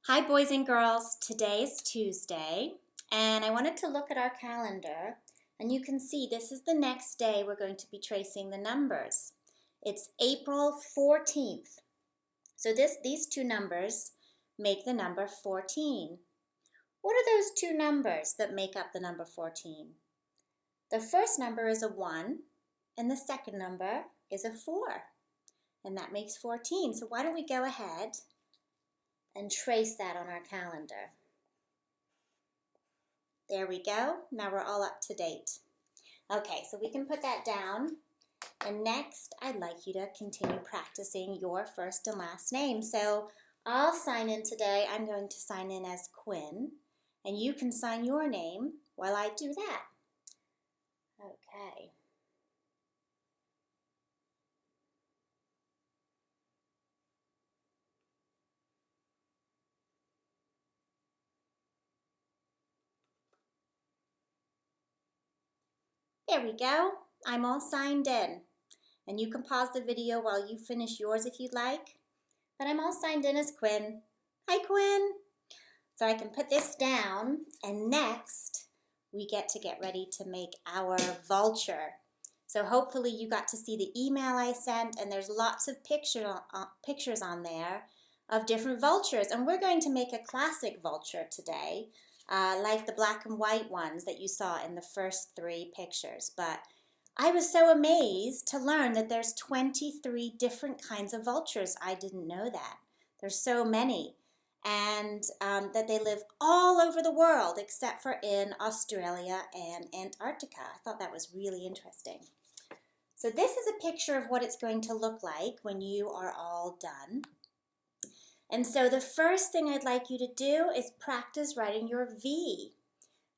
Hi boys and girls, today's Tuesday and I wanted to look at our calendar and you can see this is the next day we're going to be tracing the numbers. It's April 14th. So these two numbers make the number 14. What are those two numbers that make up the number 14? The first number is a 1 and the second number is a 4 and that makes 14. So why don't we go ahead and trace that on our calendar. There we go. Now we're all up to date. Okay, so we can put that down. And next, I'd like you to continue practicing your first and last name. So I'll sign in today. I'm going to sign in as Quinn. And you can sign your name while I do that. Okay. There we go. I'm all signed in. And you can pause the video while you finish yours if you'd like. But I'm all signed in as Quinn. Hi, Quinn. So I can put this down. And next, we get ready to make our vulture. So hopefully you got to see the email I sent. And there's lots of pictures on there of different vultures. And we're going to make a classic vulture today. Like the black and white ones that you saw in the first 3 pictures. But I was so amazed to learn that there's 23 different kinds of vultures. I didn't know that. There's so many. And that they live all over the world except for in Australia and Antarctica. I thought that was really interesting. So this is a picture of what it's going to look like when you are all done. And so the first thing I'd like you to do is practice writing your V.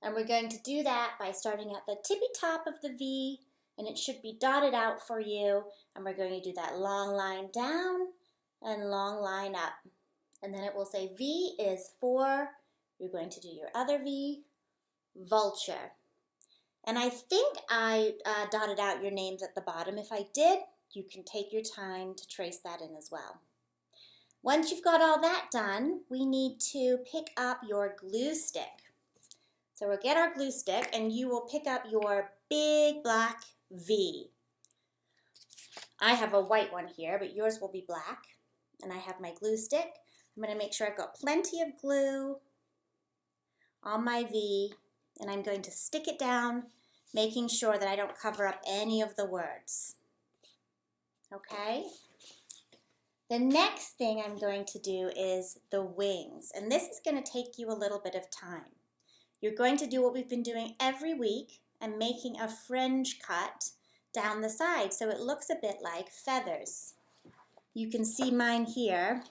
And we're going to do that by starting at the tippy top of the V, and it should be dotted out for you. And we're going to do that long line down and long line up. And then it will say V is for, you're going to do your other V, vulture. And I think I dotted out your names at the bottom. If I did, you can take your time to trace that in as well. Once you've got all that done, we need to pick up your glue stick. So we'll get our glue stick and you will pick up your big black V. I have a white one here, but yours will be black. And I have my glue stick. I'm going to make sure I've got plenty of glue on my V, and I'm going to stick it down, making sure that I don't cover up any of the words. Okay? The next thing I'm going to do is the wings, and this is going to take you a little bit of time. You're going to do what we've been doing every week and making a fringe cut down the side so it looks a bit like feathers. You can see mine here,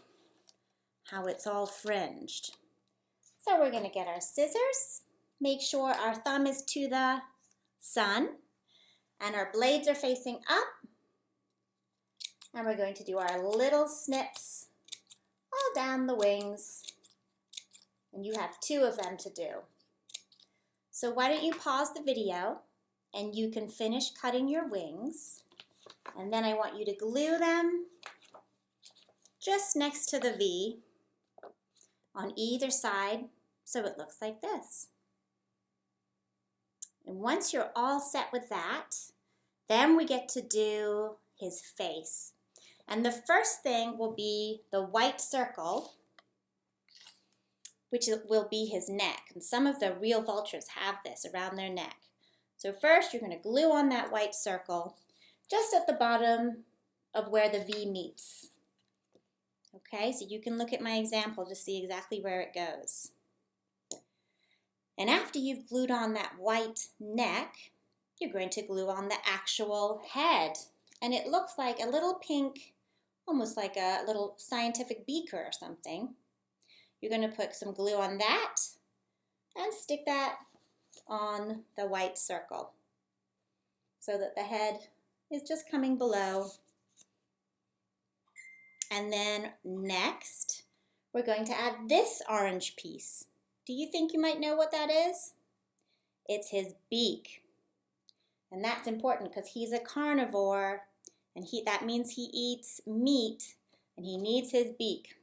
how it's all fringed. So we're going to get our scissors, make sure our thumb is to the sun, and our blades are facing up. And we're going to do our little snips all down the wings. And you have 2 of them to do. So why don't you pause the video and you can finish cutting your wings. And then I want you to glue them just next to the V on either side so it looks like this. And once you're all set with that, then we get to do his face. And the first thing will be the white circle, which will be his neck. And some of the real vultures have this around their neck. So first you're going to glue on that white circle just at the bottom of where the V meets. Okay, so you can look at my example to see exactly where it goes. And after you've glued on that white neck, you're going to glue on the actual head. And it looks like a little pink, almost like a little scientific beaker or something. You're going to put some glue on that and stick that on the white circle so that the head is just coming below. And then next, we're going to add this orange piece. Do you think you might know what that is? It's his beak. And that's important because he's a carnivore. And that means he eats meat, and he needs his beak.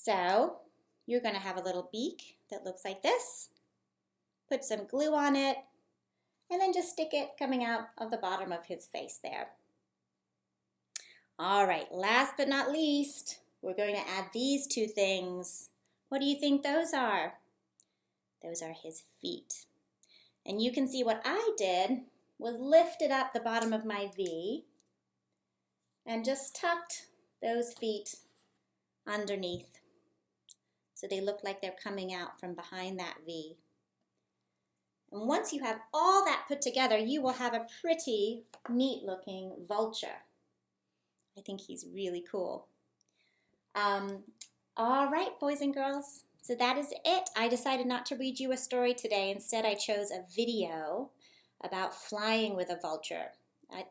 So you're going to have a little beak that looks like this. Put some glue on it, and then just stick it coming out of the bottom of his face there. All right, last but not least, we're going to add these two things. What do you think those are? Those are his feet. And you can see what I did was lifted up the bottom of my V and just tucked those feet underneath so they look like they're coming out from behind that V. And once you have all that put together, you will have a pretty neat looking vulture. I think he's really cool. All right, boys and girls, so that is it. I decided not to read you a story today. Instead, I chose a video about flying with a vulture.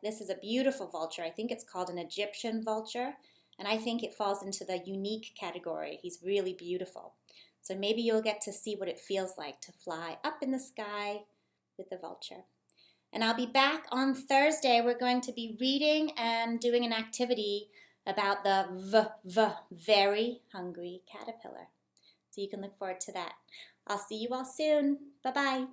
This is a beautiful vulture. I think it's called an Egyptian vulture, and I think it falls into the unique category. He's really beautiful. So maybe you'll get to see what it feels like to fly up in the sky with the vulture. And I'll be back on Thursday. We're going to be reading and doing an activity about the very hungry caterpillar. So you can look forward to that. I'll see you all soon. Bye-bye.